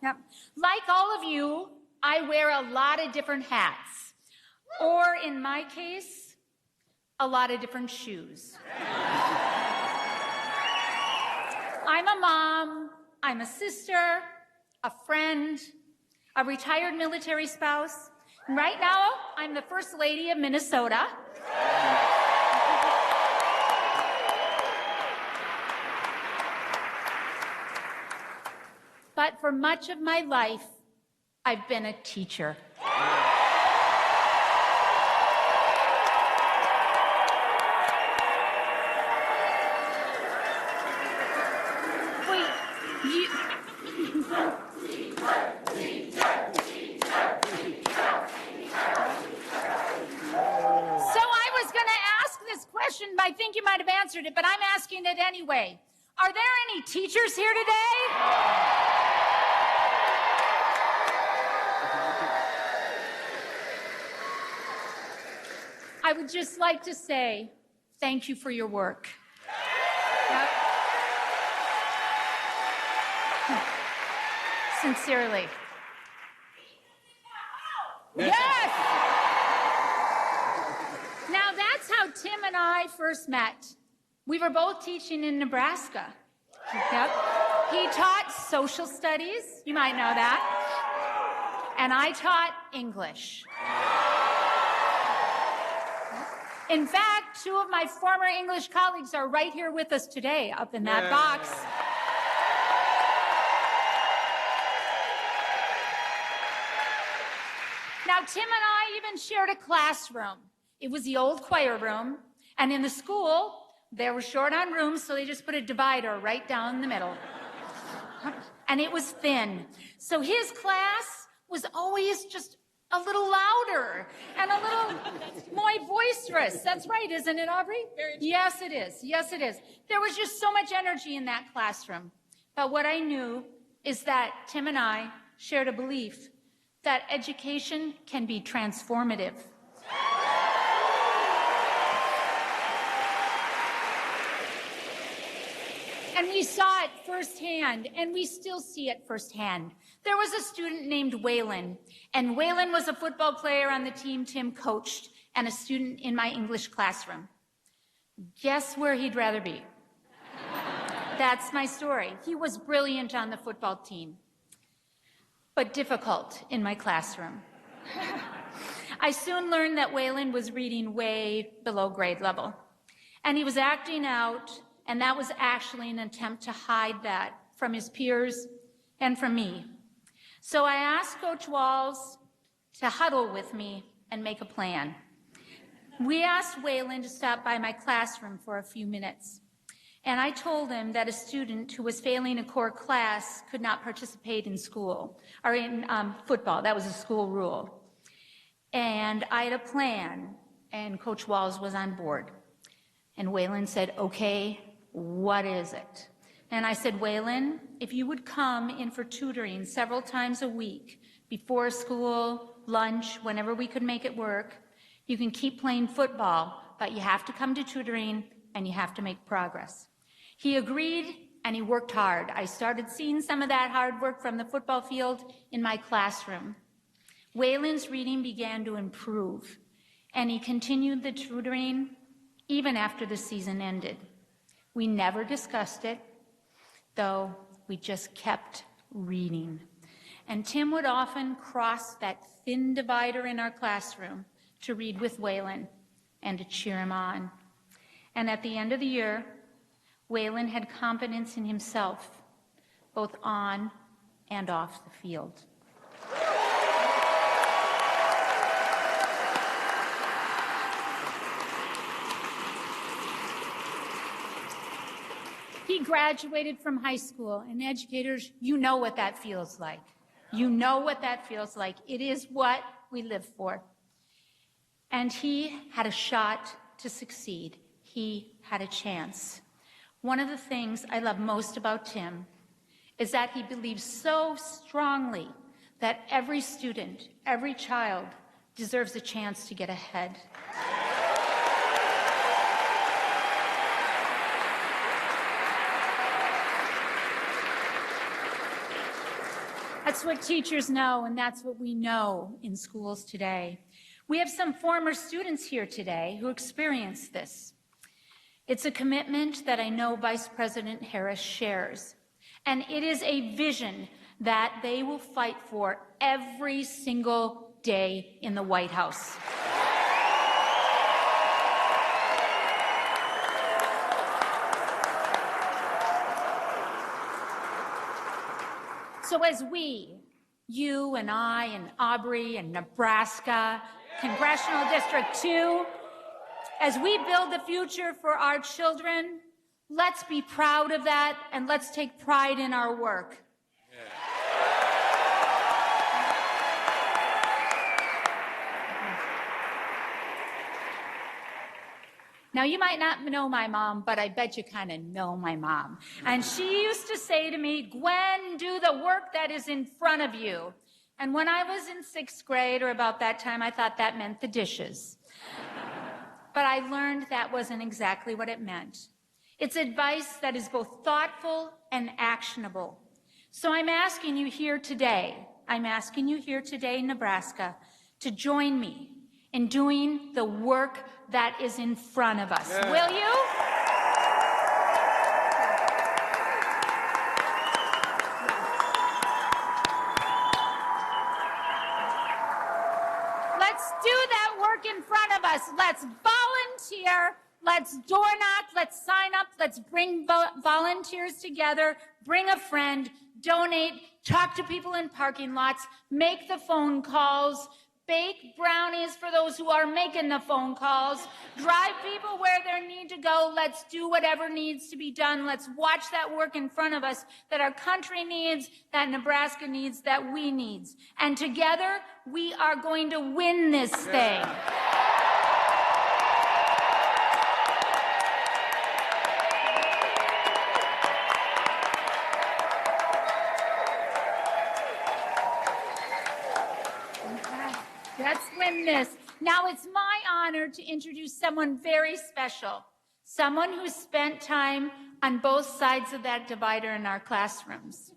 Yep. Like all of you, I wear a lot of different hats. Or in my case, a lot of different shoes. I'm a mom, I'm a sister, a friend, a retired military spouse. And right now, I'm the First Lady of Minnesota. But for much of my life, I've been a teacher. I think you might have answered it, but I'm asking it anyway. Are there any teachers here today? I would just like to say thank you for your work. Yep. Sincerely. Yes! Now, that's how Tim and I first met. We were both teaching in Nebraska. Yep. He taught social studies, you might know that, and I taught English. In fact, two of my former English colleagues are right here with us today, up in that box. Now, Tim and I even shared a classroom. It was the old choir room, and in the school, they were short on rooms, so they just put a divider right down the middle. And it was thin. So his class was always just a little louder and a little more boisterous. That's right, isn't it, Aubrey? Yes, it is. Yes, it is. There was just so much energy in that classroom. But what I knew is that Tim and I shared a belief that education can be transformative. And we saw it firsthand, and we still see it firsthand. There was a student named Waylon, and Waylon was a football player on the team Tim coached and a student in my English classroom. Guess where he'd rather be? That's my story. He was brilliant on the football team, but difficult in my classroom. I soon learned that Waylon was reading way below grade level, and he was acting out, and that was actually an attempt to hide that from his peers and from me. So I asked Coach Walz to huddle with me and make a plan. We asked Waylon to stop by my classroom for a few minutes, and I told him that a student who was failing a core class could not participate in school, or in football. That was a school rule. And I had a plan, and Coach Walz was on board. And Waylon said, okay, what is it? And I said, Waylon, if you would come in for tutoring several times a week, before school, lunch, whenever we could make it work, you can keep playing football, but you have to come to tutoring and you have to make progress. He agreed, and he worked hard. I started seeing some of that hard work from the football field in my classroom. Waylon's reading began to improve, and he continued the tutoring even after the season ended. We never discussed it, though we just kept reading. And Tim would often cross that thin divider in our classroom to read with Waylon and to cheer him on. And at the end of the year, Waylon had confidence in himself, both on and off the field. He graduated from high school, and educators, you know what that feels like. You know what that feels like. It is what we live for. And he had a shot to succeed. He had a chance. One of the things I love most about Tim is that he believes so strongly that every student, every child deserves a chance to get ahead. That's what teachers know, and that's what we know in schools today. We have some former students here today who experienced this. It's a commitment that I know Vice President Harris shares, and it is a vision that they will fight for every single day in the White House. So as we, you and I and Aubrey and Nebraska, Congressional District 2, as we build the future for our children, let's be proud of that and let's take pride in our work. Now, you might not know my mom, but I bet you kind of know my mom. And she used to say to me, Gwen, do the work that is in front of you. And when I was in 6th grade, or about that time, I thought that meant the dishes. But I learned that wasn't exactly what it meant. It's advice that is both thoughtful and actionable. So I'm asking you here today, Nebraska, to join me in doing the work that is in front of us. Yeah. Will you? Let's do that work in front of us. Let's volunteer. Let's door knock. Let's sign up. Let's bring volunteers together. Bring a friend. Donate. Talk to people in parking lots. Make the phone calls. Bake brownies for those who are making the phone calls. Drive people where they need to go. Let's do whatever needs to be done. Let's watch that work in front of us that our country needs, that Nebraska needs, that we need. And together, we are going to win this thing. Let's win this. Now it's my honor to introduce someone very special, someone who spent time on both sides of that divider in our classrooms.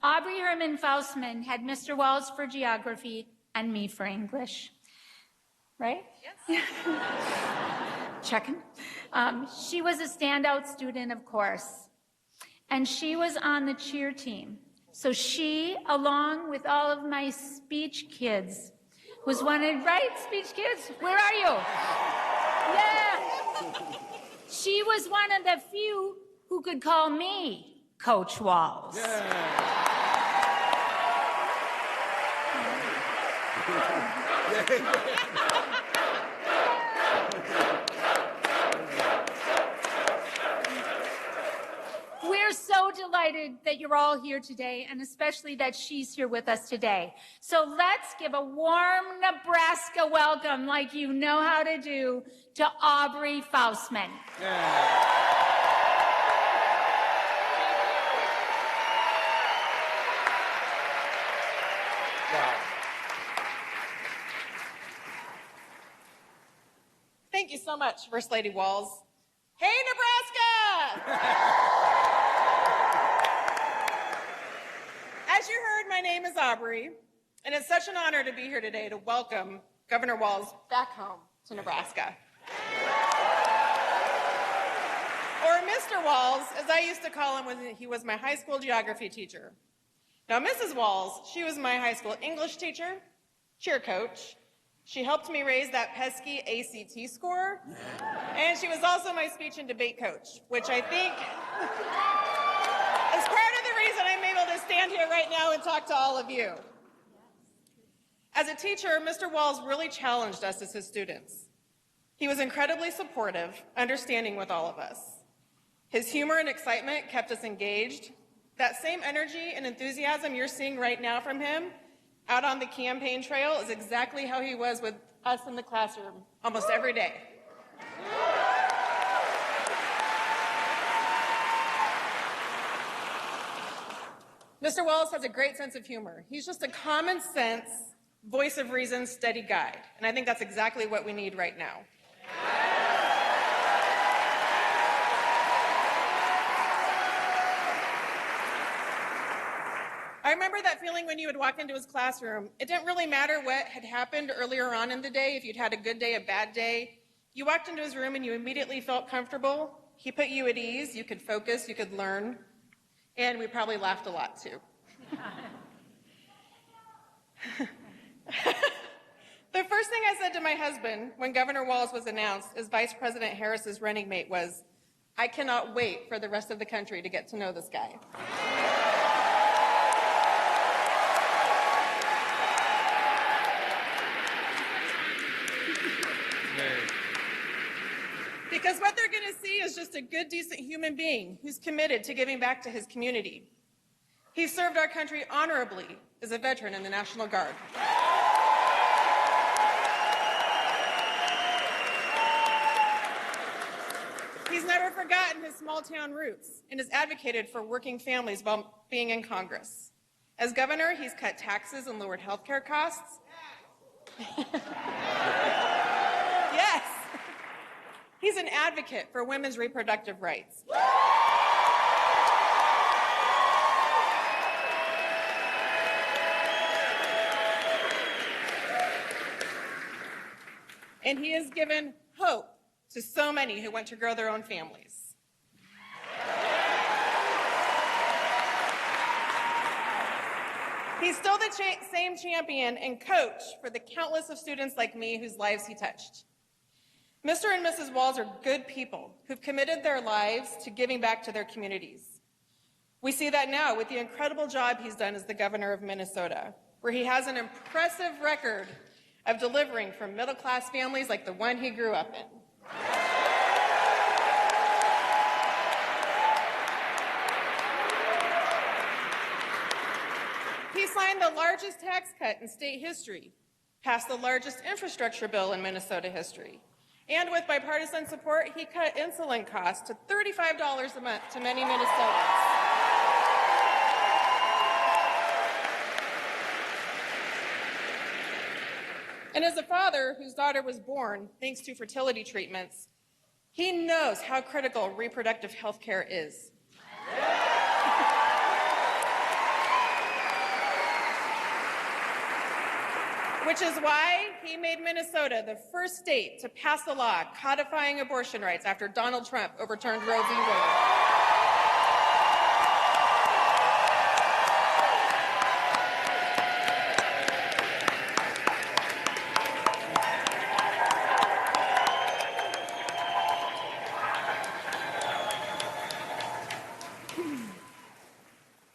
Aubrey Herman Faustman had Mr. Walz for geography and me for English. Right? Yes. Checking. She was a standout student, of course, and she was on the cheer team. So she, along with all of my speech kids, was wanted, right, speech kids? Where are you? Yeah. She was one of the few who could call me Coach Walz. Yeah. We're so delighted that you're all here today, and especially that she's here with us today. So let's give a warm Nebraska welcome, like you know how to do, to Aubrey Faustman. Yeah. Wow. Thank you so much, First Lady Walz. Hey, Nebraska! As you heard, my name is Aubrey, and it's such an honor to be here today to welcome Governor Walz back home to Nebraska. Or Mr. Walz, as I used to call him when he was my high school geography teacher. Now, Mrs. Walz, she was my high school English teacher, cheer coach. She helped me raise that pesky ACT score, and she was also my speech and debate coach, which I think is part of the reason I'm able to stand here right now and talk to all of you. As a teacher, Mr. Walz really challenged us as his students. He was incredibly supportive, understanding with all of us. His humor and excitement kept us engaged. That same energy and enthusiasm you're seeing right now from him out on the campaign trail is exactly how he was with us in the classroom almost every day. Mr. Walz has a great sense of humor. He's just a common sense, voice of reason, steady guide. And I think that's exactly what we need right now. I remember that feeling when you would walk into his classroom. It didn't really matter what had happened earlier on in the day, if you'd had a good day, a bad day. You walked into his room and you immediately felt comfortable. He put you at ease, you could focus, you could learn, and we probably laughed a lot too. The first thing I said to my husband when Governor Walz was announced as Vice President Harris's running mate was, I cannot wait for the rest of the country to get to know this guy. Because what they're going to see is just a good, decent human being who's committed to giving back to his community. He served our country honorably as a veteran in the National Guard. He's never forgotten his small-town roots and has advocated for working families while being in Congress. As governor, he's cut taxes and lowered health care costs. Yes. He's an advocate for women's reproductive rights. And he has given hope to so many who want to grow their own families. He's still the same champion and coach for the countless of students like me whose lives he touched. Mr. and Mrs. Walz are good people who've committed their lives to giving back to their communities. We see that now with the incredible job he's done as the governor of Minnesota, where he has an impressive record of delivering for middle-class families like the one he grew up in. He signed the largest tax cut in state history, passed the largest infrastructure bill in Minnesota history, and with bipartisan support, he cut insulin costs to $35 a month to many Minnesotans. And as a father whose daughter was born thanks to fertility treatments, he knows how critical reproductive health care is. Which is why he made Minnesota the first state to pass a law codifying abortion rights after Donald Trump overturned Roe v. Wade.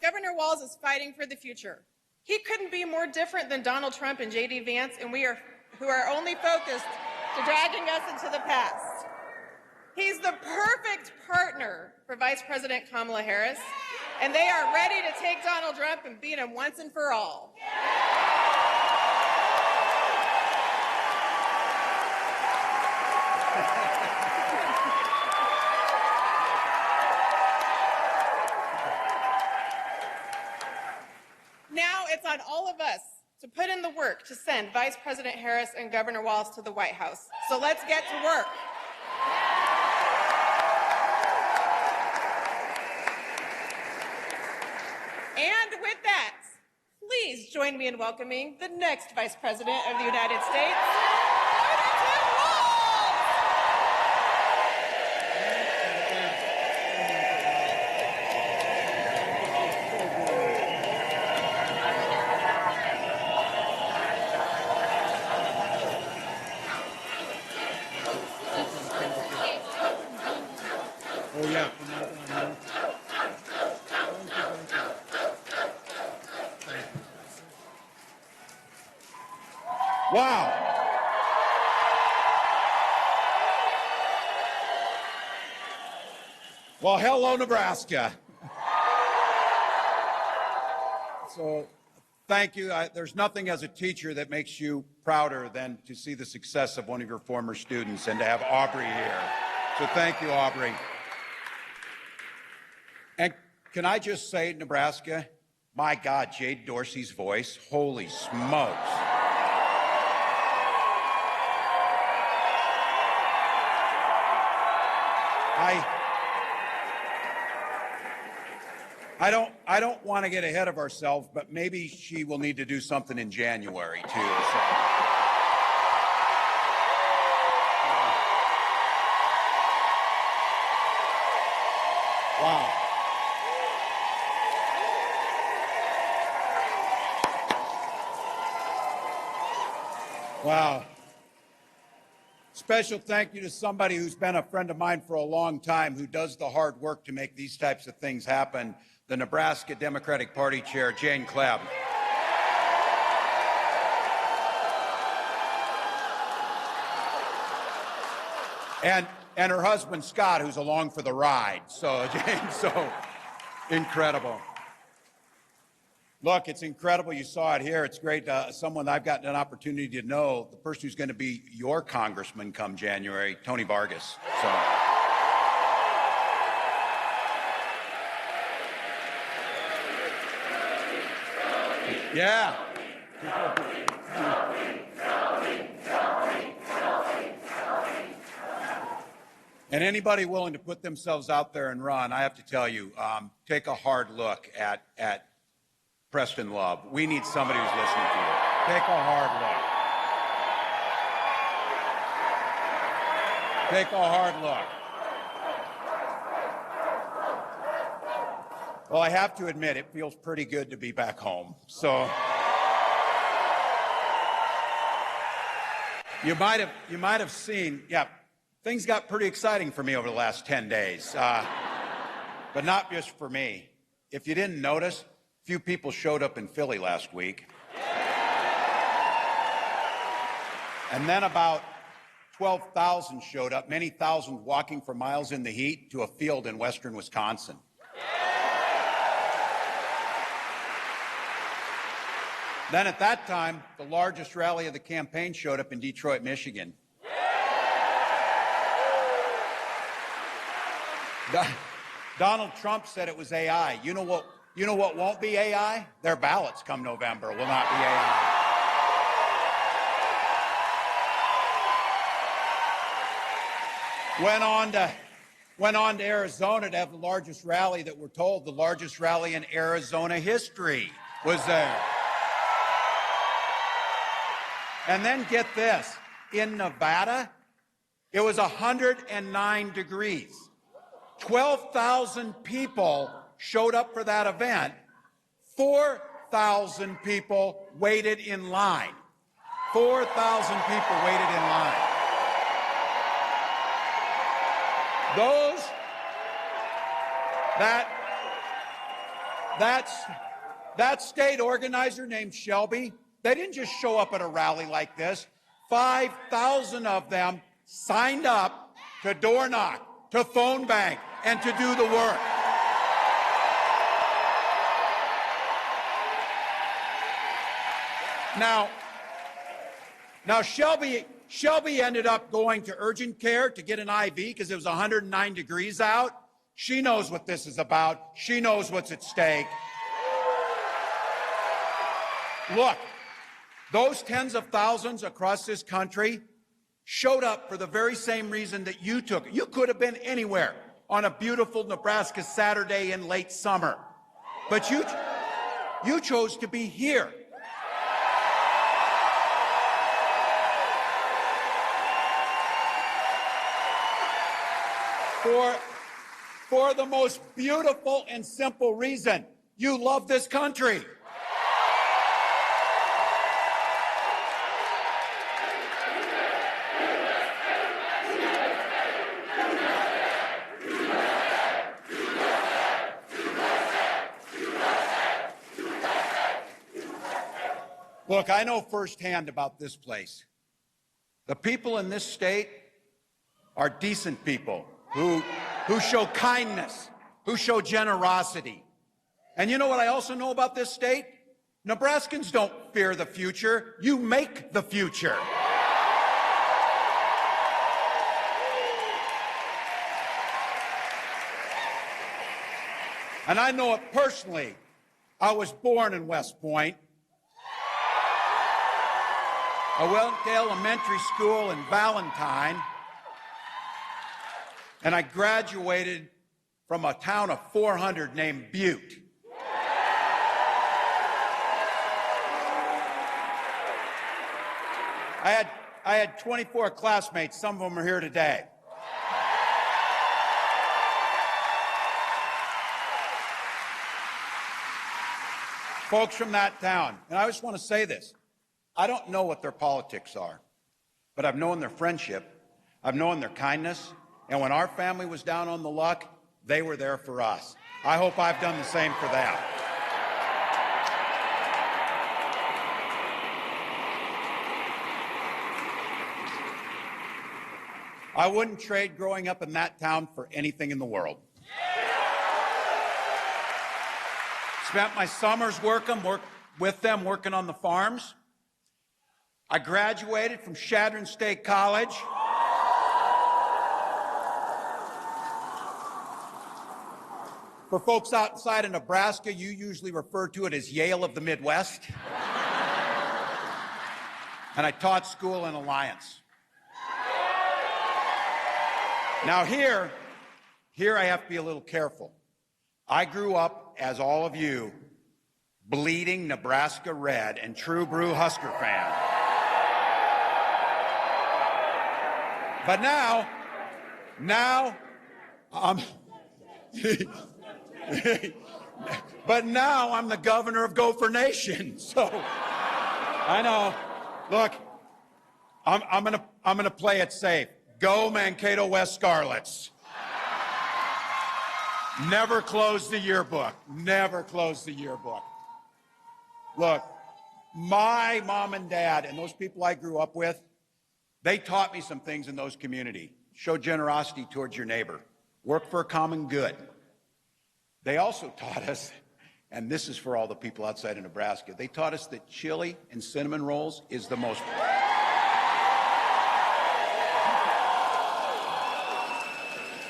Governor Walz is fighting for the future. He couldn't be more different than Donald Trump and J.D. Vance, and who are only focused to dragging us into the past. He's the perfect partner for Vice President Kamala Harris, and they are ready to take Donald Trump and beat him once and for all. Now it's on all of us to put in the work to send Vice President Harris and Governor Walz to the White House. So let's get to work. And with that, please join me in welcoming the next Vice President of the United States, Wow. Well, hello, Nebraska. So, thank you. There's nothing as a teacher that makes you prouder than to see the success of one of your former students and to have Aubrey here. So thank you, Aubrey. And can I just say, Nebraska, my God, Jade Dorsey's voice, holy smokes. I don't want to get ahead of ourselves, but maybe she will need to do something in January, too. So. Wow. Wow. Special thank you to somebody who's been a friend of mine for a long time, who does the hard work to make these types of things happen, the Nebraska Democratic Party Chair, Jane Clabb. And her husband, Scott, who's along for the ride. So, Jane, so incredible. Look, it's incredible. You saw it here. It's great. Someone I've gotten an opportunity to know, the person who's going to be your congressman come January, Tony Vargas. So. Yeah. And anybody willing to put themselves out there and run, I have to tell you, take a hard look at Preston Love. We need somebody who's listening to you. Take a hard look. Take a hard look. Well, I have to admit, it feels pretty good to be back home. So you might have seen, yeah, things got pretty exciting for me over the last 10 days, but not just for me. If you didn't notice, a few people showed up in Philly last week. And then about 12,000 showed up, many thousands walking for miles in the heat to a field in western Wisconsin. Then at that time, the largest rally of the campaign showed up in Detroit, Michigan. Donald Trump said it was AI. You know what won't be AI? Their ballots come November will not be AI. Went on to Arizona to have the largest rally that we're told, the largest rally in Arizona history was there. And then get this, in Nevada, it was 109 degrees. 12,000 people showed up for that event. 4,000 people waited in line. 4,000 people waited in line. That state organizer named Shelby, they didn't just show up at a rally like this. 5,000 of them signed up to door knock, to phone bank, and to do the work. Now Shelby ended up going to urgent care to get an IV because it was 109 degrees out. She knows what this is about. She knows what's at stake. Look, those tens of thousands across this country showed up for the very same reason that you took. You could have been anywhere on a beautiful Nebraska Saturday in late summer, but you chose to be here. For the most beautiful and simple reason: you love this country. Look, I know firsthand about this place. The people in this state are decent people who show kindness, who show generosity. And you know what I also know about this state? Nebraskans don't fear the future. You make the future. And I know it personally. I was born in West Point. I went to elementary school in Valentine, and I graduated from a town of 400 named Butte. I had 24 classmates. Some of them are here today. Folks from that town. And I just want to say this. I don't know what their politics are, but I've known their friendship. I've known their kindness. And when our family was down on the luck, they were there for us. I hope I've done the same for them. I wouldn't trade growing up in that town for anything in the world. Spent my summers working on the farms. I graduated from Chadron State College. For folks outside of Nebraska, you usually refer to it as Yale of the Midwest. And I taught school in Alliance. Now here I have to be a little careful. I grew up, as all of you, bleeding Nebraska red and true blue Husker fan. But now I'm the governor of Gopher Nation. So I know. Look, I'm gonna play it safe. Go Mankato West Scarlets. Never close the yearbook. Never close the yearbook. Look, my mom and dad and those people I grew up with, they taught me some things in those communities. Show generosity towards your neighbor. Work for a common good. They also taught us, and this is for all the people outside of Nebraska, they taught us that chili and cinnamon rolls is the most...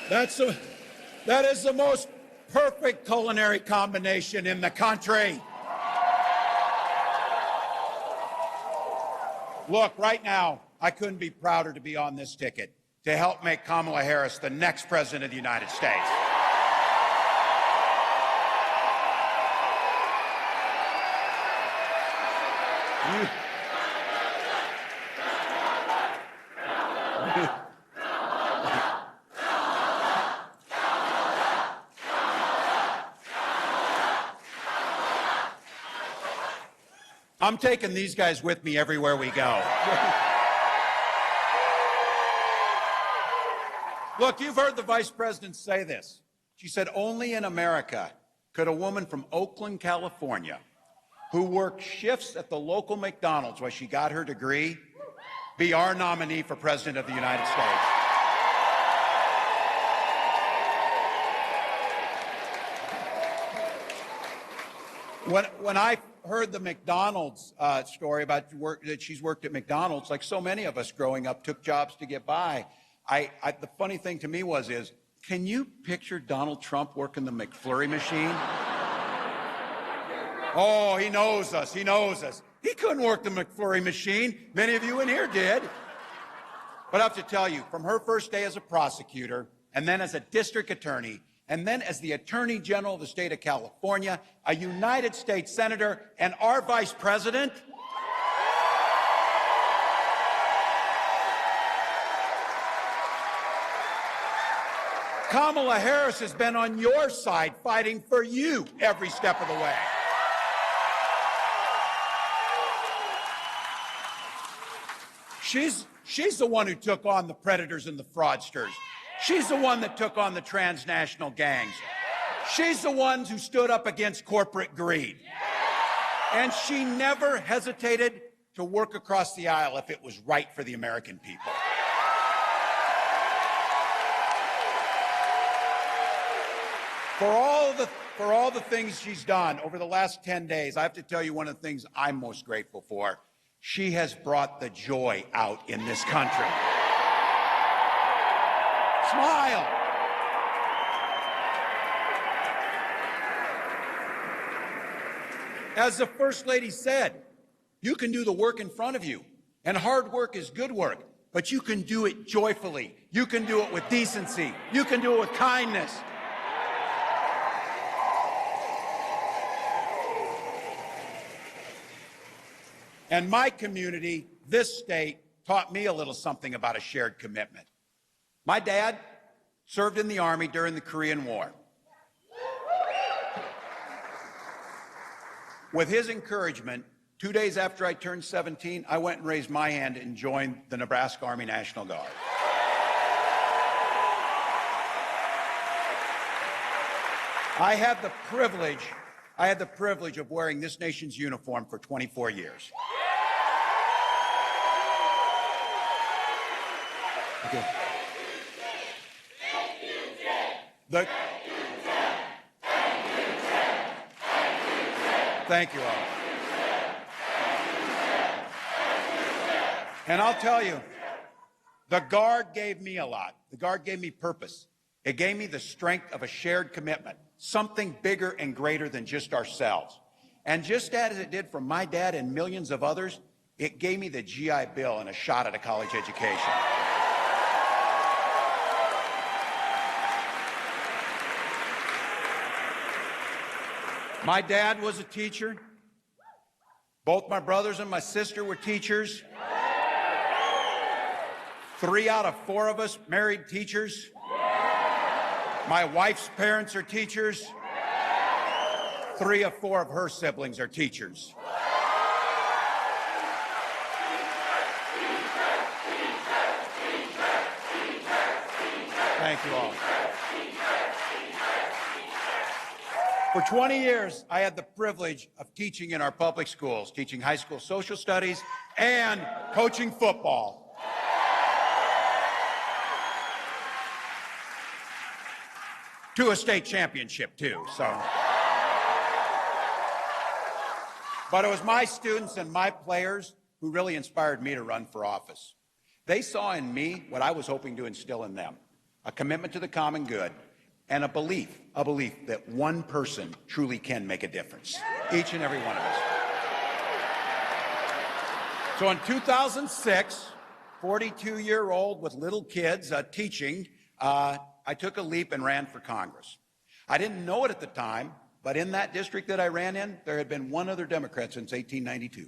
That is the most perfect culinary combination in the country. Look, right now, I couldn't be prouder to be on this ticket to help make Kamala Harris the next president of the United States. I'm taking these guys with me everywhere we go. Look, you've heard the vice president say this. She said, only in America could a woman from Oakland, California, who worked shifts at the local McDonald's while she got her degree, be our nominee for president of the United States. When I heard the McDonald's story about that she's worked at McDonald's, like so many of us growing up, took jobs to get by. The funny thing to me is, can you picture Donald Trump working the McFlurry machine? Oh, he knows us. He knows us. He couldn't work the McFlurry machine. Many of you in here did. But I have to tell you, from her first day as a prosecutor, and then as a district attorney, and then as the Attorney General of the state of California, a United States Senator, and our Vice President, Kamala Harris has been on your side fighting for you every step of the way. She's the one who took on the predators and the fraudsters. She's the one that took on the transnational gangs. She's the one who stood up against corporate greed. And she never hesitated to work across the aisle if it was right for the American people. For all the things she's done over the last 10 days, I have to tell you one of the things I'm most grateful for. She has brought the joy out in this country. Smile. As the First Lady said, you can do the work in front of you, and hard work is good work, but you can do it joyfully. You can do it with decency. You can do it with kindness. And my community this state taught me a little something about a shared commitment. My dad served in the Army during the Korean War. With his encouragement, 2 days after I turned 17, I went and raised my hand and joined the Nebraska Army National Guard. I had the privilege of wearing this nation's uniform for 24 years. Okay. Thank you all. And I'll tell you, the Guard gave me a lot. The Guard gave me purpose. It gave me the strength of a shared commitment, something bigger and greater than just ourselves. And just as it did for my dad and millions of others, it gave me the GI Bill and a shot at a college education. My dad was a teacher. Both my brothers and my sister were teachers. 3 out of 4 of us married teachers. My wife's parents are teachers. 3 of 4 of her siblings are teachers. Thank you all. For 20 years, I had the privilege of teaching in our public schools, teaching high school social studies and coaching football. To a state championship, too, so. But it was my students and my players who really inspired me to run for office. They saw in me what I was hoping to instill in them, a commitment to the common good, and a belief that one person truly can make a difference, each and every one of us. So in 2006, 42-year-old with little kids teaching, I took a leap and ran for Congress. I didn't know it at the time, but in that district that I ran in, there had been one other Democrat since 1892.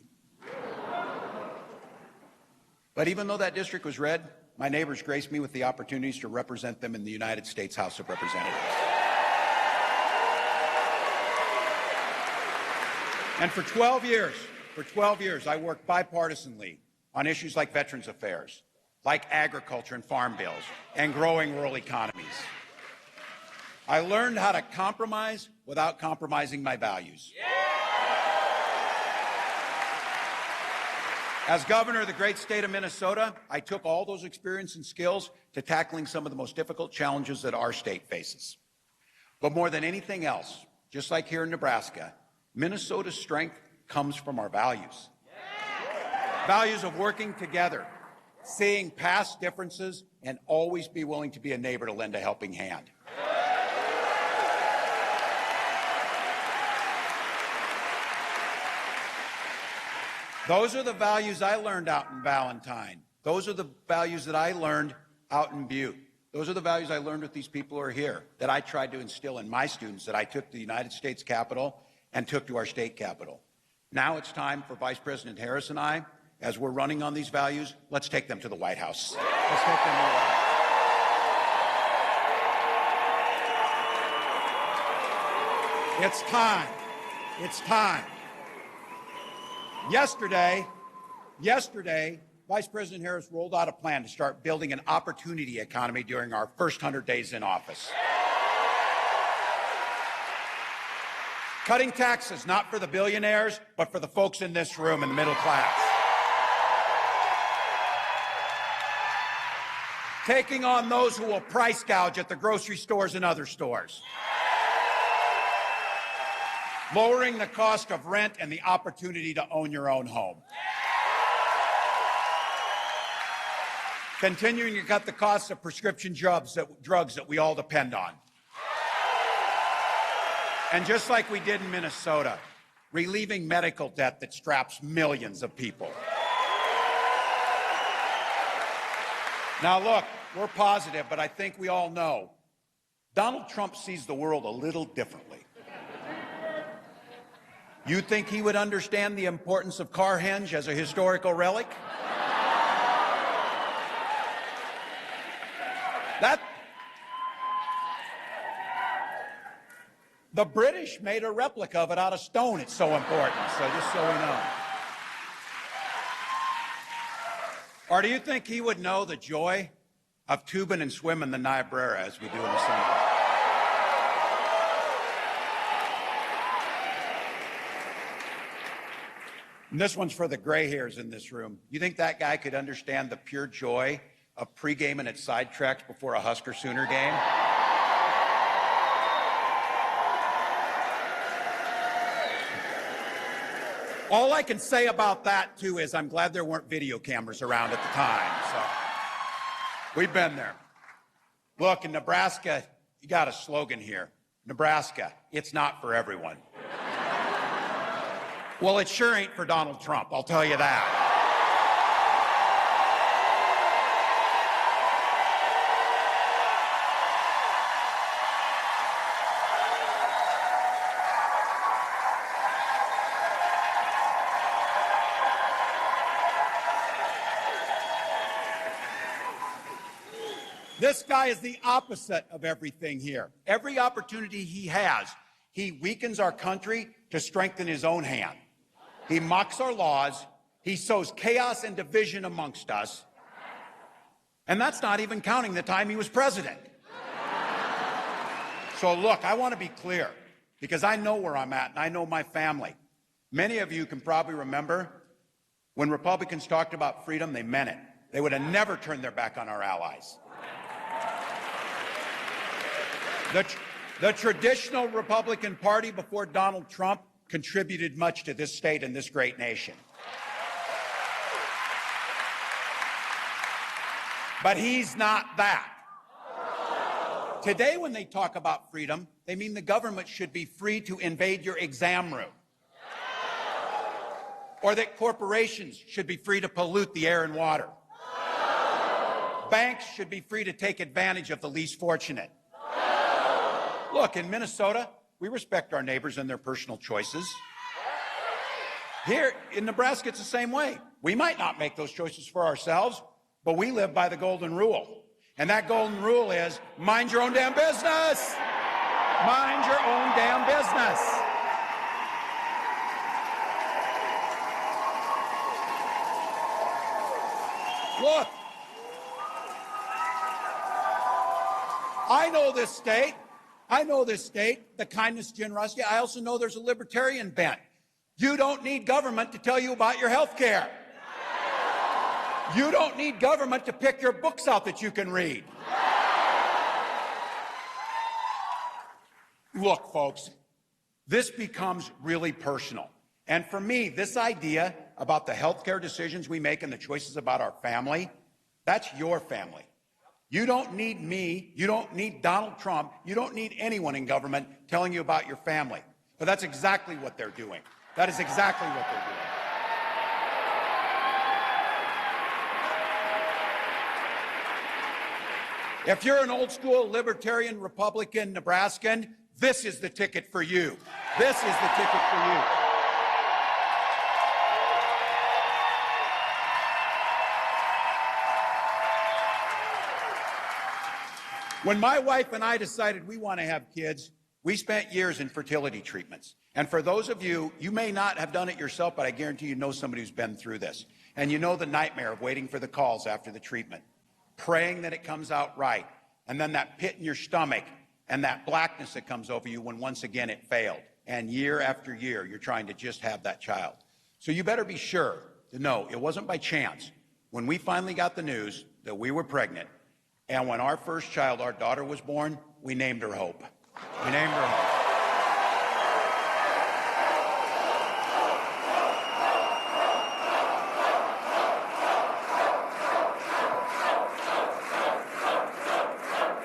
But even though that district was red, my neighbors graced me with the opportunities to represent them in the United States House of Representatives. And for 12 years, I worked bipartisanly on issues like Veterans Affairs, like agriculture and farm bills, and growing rural economies. I learned how to compromise without compromising my values. As governor of the great state of Minnesota, I took all those experience and skills to tackling some of the most difficult challenges that our state faces. But more than anything else, just like here in Nebraska, Minnesota's strength comes from our values. Values of working together, seeing past differences, and always be willing to be a neighbor to lend a helping hand. Those are the values I learned out in Valentine. Those are the values that I learned out in Butte. Those are the values I learned with these people who are here, that I tried to instill in my students, that I took to the United States Capitol and took to our state capitol. Now it's time for Vice President Harris and I, as we're running on these values, let's take them to the White House. Let's take them to the White House. It's time. It's time. Yesterday, Vice President Harris rolled out a plan to start building an opportunity economy during our first 100 days in office. Cutting taxes, not for the billionaires, but for the folks in this room in the middle class. Taking on those who will price gouge at the grocery stores and other stores. Lowering the cost of rent and the opportunity to own your own home. Continuing to cut the costs of prescription drugs that we all depend on. And just like we did in Minnesota, relieving medical debt that straps millions of people. Now look, we're positive, but I think we all know Donald Trump sees the world a little differently. You think he would understand the importance of Carhenge as a historical relic? The British made a replica of it out of stone. It's so important, so just so we know. Or do you think he would know the joy of tubing and swimming the Niobrara as we do in the summer? And this one's for the gray hairs in this room. You think that guy could understand the pure joy of pre-gaming at sidetracks before a Husker Sooner game? All I can say about that, too, is I'm glad there weren't video cameras around at the time. So we've been there. Look, in Nebraska, you got a slogan here. Nebraska, it's not for everyone. Well, it sure ain't for Donald Trump, I'll tell you that. This guy is the opposite of everything here. Every opportunity he has, he weakens our country to strengthen his own hand. He mocks our laws. He sows chaos and division amongst us. And that's not even counting the time he was president. So look, I want to be clear, because I know where I'm at and I know my family. Many of you can probably remember when Republicans talked about freedom, they meant it. They would have never turned their back on our allies. The traditional Republican Party before Donald Trump contributed much to this state and this great nation. But he's not that. Today, when they talk about freedom, they mean the government should be free to invade your exam room. Or that corporations should be free to pollute the air and water. Banks should be free to take advantage of the least fortunate. Look, in Minnesota, we respect our neighbors and their personal choices. Here in Nebraska, it's the same way. We might not make those choices for ourselves, but we live by the golden rule. And that golden rule is, mind your own damn business. Mind your own damn business. Look, I know this state. I know this state, the kindness, generosity. I also know there's a libertarian bent. You don't need government to tell you about your health care. You don't need government to pick your books out that you can read. Look, folks, this becomes really personal. And for me, this idea about the health care decisions we make and the choices about our family, that's your family. You don't need me, you don't need Donald Trump, you don't need anyone in government telling you about your family. But that's exactly what they're doing. That is exactly what they're doing. If you're an old school libertarian Republican Nebraskan, this is the ticket for you. This is the ticket for you. When my wife and I decided we want to have kids, we spent years in fertility treatments. And for those of you, you may not have done it yourself, but I guarantee you know somebody who's been through this. And you know the nightmare of waiting for the calls after the treatment, praying that it comes out right, and then that pit in your stomach and that blackness that comes over you when once again it failed. And year after year, you're trying to just have that child. So you better be sure to know it wasn't by chance. When we finally got the news that we were pregnant, and when our first child, our daughter, was born, we named her Hope. We named her Hope.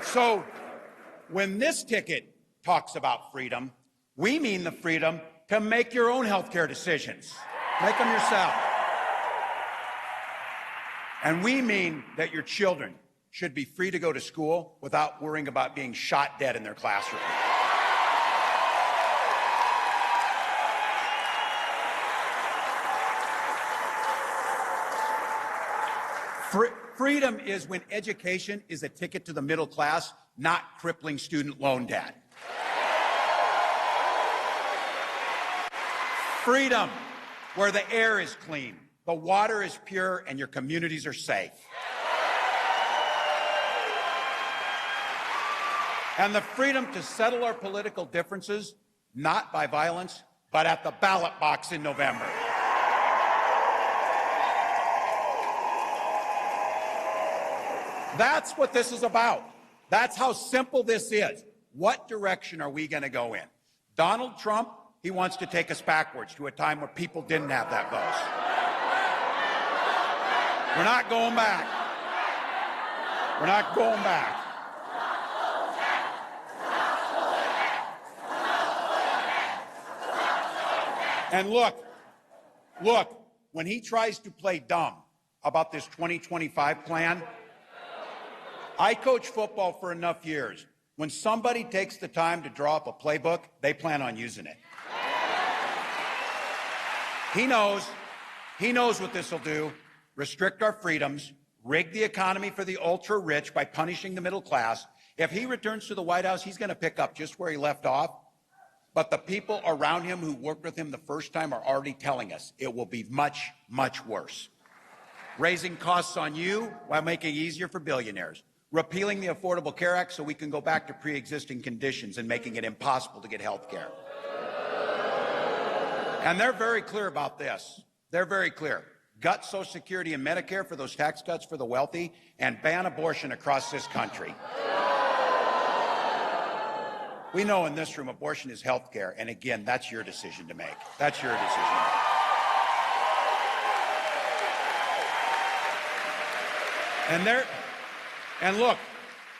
So when this ticket talks about freedom, we mean the freedom to make your own health care decisions. Make them yourself. And we mean that your children should be free to go to school without worrying about being shot dead in their classroom. Freedom is when education is a ticket to the middle class, not crippling student loan debt. Freedom, where the air is clean, the water is pure, and your communities are safe. And the freedom to settle our political differences, not by violence, but at the ballot box in November. That's what this is about. That's how simple this is. What direction are we going to go in? Donald Trump, he wants to take us backwards to a time where people didn't have that voice. We're not going back. We're not going back. And look, when he tries to play dumb about this 2025 plan, I coached football for enough years. When somebody takes the time to draw up a playbook, they plan on using it. He knows what this will do: restrict our freedoms, rig the economy for the ultra-rich by punishing the middle class. If he returns to the White House, he's going to pick up just where he left off. But the people around him who worked with him the first time are already telling us it will be much, much worse. Raising costs on you while making it easier for billionaires. Repealing the Affordable Care Act so we can go back to pre-existing conditions and making it impossible to get health care. And they're very clear about this. They're very clear. Gut Social Security and Medicare for those tax cuts for the wealthy, and ban abortion across this country. We know in this room abortion is health care, and again, that's your decision to make. That's your decision to make. And look,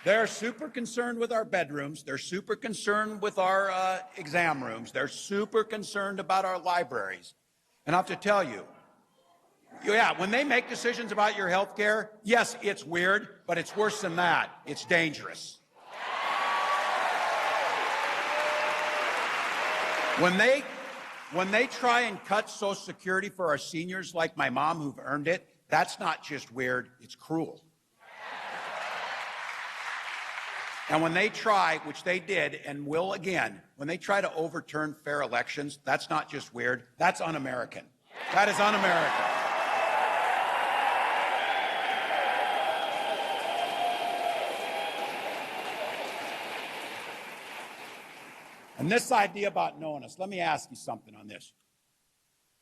they're super concerned with our bedrooms. They're super concerned with our exam rooms. They're super concerned about our libraries. And I have to tell you, yeah, when they make decisions about your health care, yes, it's weird, but it's worse than that. It's dangerous. When they try and cut Social Security for our seniors like my mom who've earned it, that's not just weird, it's cruel. And when they try, which they did and will again, when they try to overturn fair elections, that's not just weird, that's un-American. That is un-American. And this idea about knowing us, let me ask you something on this.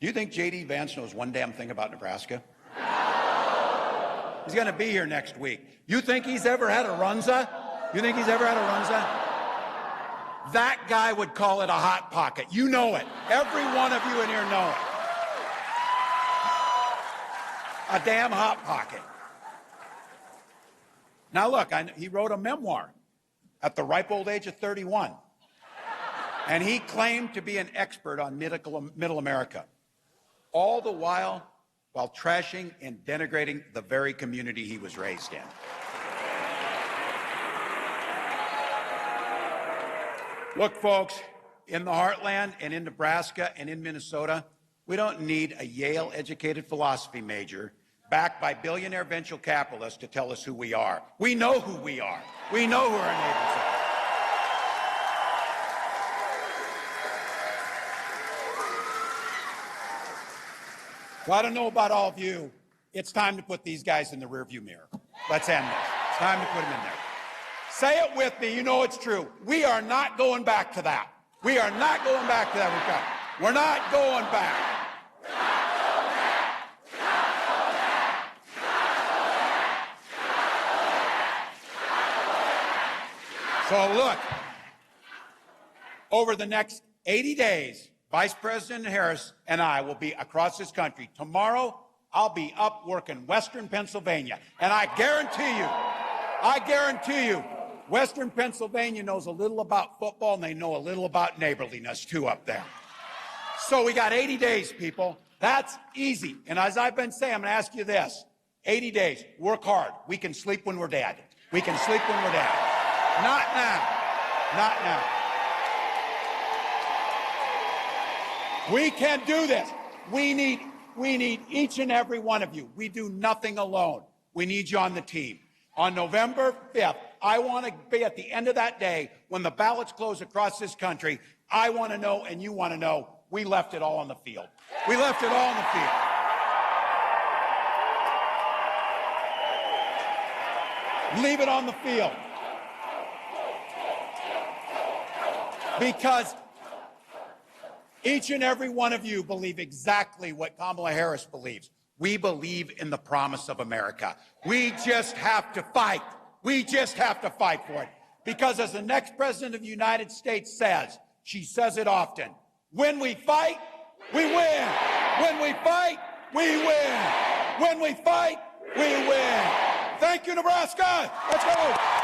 Do you think J.D. Vance knows one damn thing about Nebraska? He's going to be here next week. You think he's ever had a runza? You think he's ever had a runza? That guy would call it a hot pocket. You know it. Every one of you in here know it. A damn hot pocket. Now look, he wrote a memoir at the ripe old age of 31. And he claimed to be an expert on middle America, all the while trashing and denigrating the very community he was raised in. Look, folks, in the heartland and in Nebraska and in Minnesota, we don't need a Yale-educated philosophy major backed by billionaire venture capitalists to tell us who we are. We know who we are. We know who our neighbors are. Well, I don't know about all of you. It's time to put these guys in the rearview mirror. Let's end this. It's time to put them in there. Say it with me. You know it's true. We are not going back to that. We are not going back to that. We're not going back. So look, over the next 80 days, Vice President Harris and I will be across this country. Tomorrow, I'll be up working Western Pennsylvania. And I guarantee you, Western Pennsylvania knows a little about football, and they know a little about neighborliness, too, up there. So we got 80 days, people. That's easy. And as I've been saying, I'm going to ask you this. 80 days. Work hard. We can sleep when we're dead. We can sleep when we're dead. Not now. Not now. We can do this. We need each and every one of you. We do nothing alone. We need you on the team. On November 5th, I want to be at the end of that day when the ballots close across this country. I want to know, and you want to know, we left it all on the field. We left it all on the field. Leave it on the field. Because each and every one of you believe exactly what Kamala Harris believes. We believe in the promise of America. We just have to fight. We just have to fight for it. Because as the next president of the United States says, she says it often, when we fight, we win. When we fight, we win. When we fight, we win. Thank you, Nebraska. Let's go.